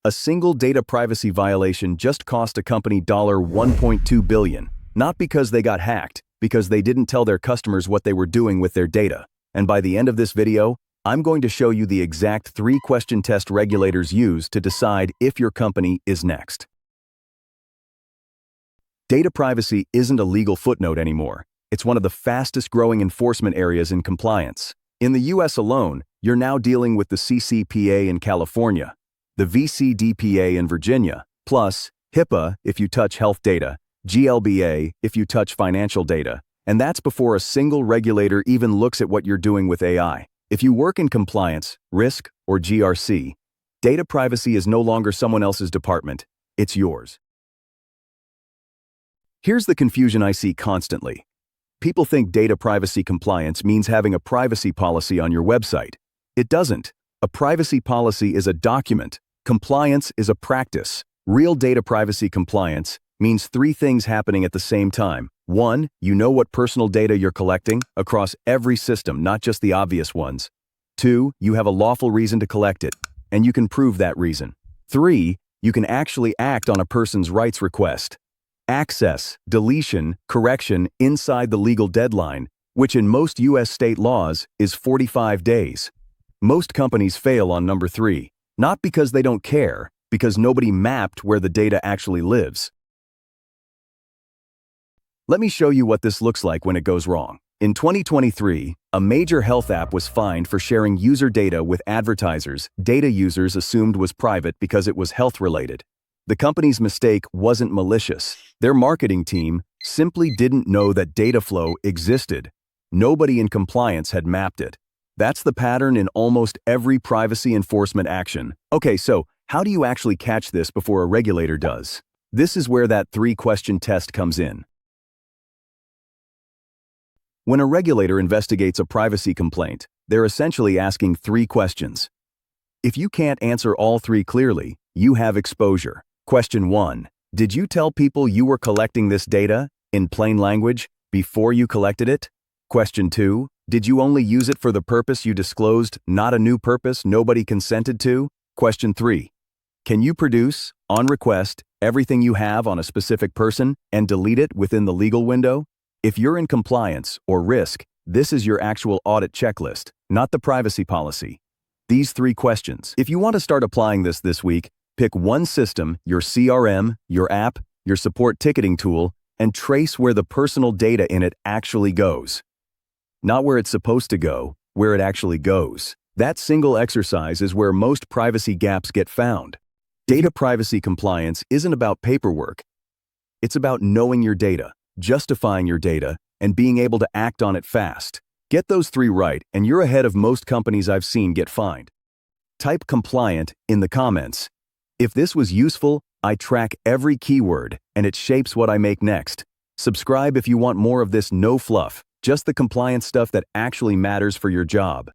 A single data privacy violation just cost a company $1.2 billion, not because they got hacked, because they didn't tell their customers what they were doing with their data. And by the end of this video, I'm going to show you the exact 3-question test regulators use to decide if your company is next. Data privacy isn't a legal footnote anymore. It's one of the fastest growing enforcement areas in compliance. In the US alone, you're now dealing with the CCPA in California, the VCDPA in Virginia, plus HIPAA if you touch health data, GLBA if you touch financial data, and that's before a single regulator even looks at what you're doing with AI. If you work in compliance, risk, or GRC, data privacy is no longer someone else's department, it's yours. Here's the confusion I see constantly. People think data privacy compliance means having a privacy policy on your website. It doesn't. A privacy policy is a document. Compliance is a practice. Real data privacy compliance means 3 things happening at the same time. 1, you know what personal data you're collecting across every system, not just the obvious ones. 2, you have a lawful reason to collect it, and you can prove that reason. 3, you can actually act on a person's rights request. Access, deletion, correction inside the legal deadline, which in most US state laws is 45 days. Most companies fail on number 3, not because they don't care, because nobody mapped where the data actually lives. Let me show you what this looks like when it goes wrong. In 2023, a major health app was fined for sharing user data with advertisers data users assumed was private because it was health-related. The company's mistake wasn't malicious. Their marketing team simply didn't know that data flow existed. Nobody in compliance had mapped it. That's the pattern in almost every privacy enforcement action. Okay, so how do you actually catch this before a regulator does? This is where that 3-question test comes in. When a regulator investigates a privacy complaint, they're essentially asking 3 questions. If you can't answer all 3 clearly, you have exposure. Question 1. Did you tell people you were collecting this data, in plain language, before you collected it? Question 2. Did you only use it for the purpose you disclosed, not a new purpose nobody consented to? Question 3. Can you produce, on request, everything you have on a specific person and delete it within the legal window? If you're in compliance or risk, this is your actual audit checklist, not the privacy policy. These 3 questions. If you want to start applying this week, pick one system, your CRM, your app, your support ticketing tool, and trace where the personal data in it actually goes. Not where it's supposed to go, where it actually goes. That single exercise is where most privacy gaps get found. Data privacy compliance isn't about paperwork. It's about knowing your data, justifying your data, and being able to act on it fast. Get those 3 right, and you're ahead of most companies I've seen get fined. Type compliant in the comments. If this was useful, I track every keyword, and it shapes what I make next. Subscribe if you want more of this no fluff, just the compliance stuff that actually matters for your job.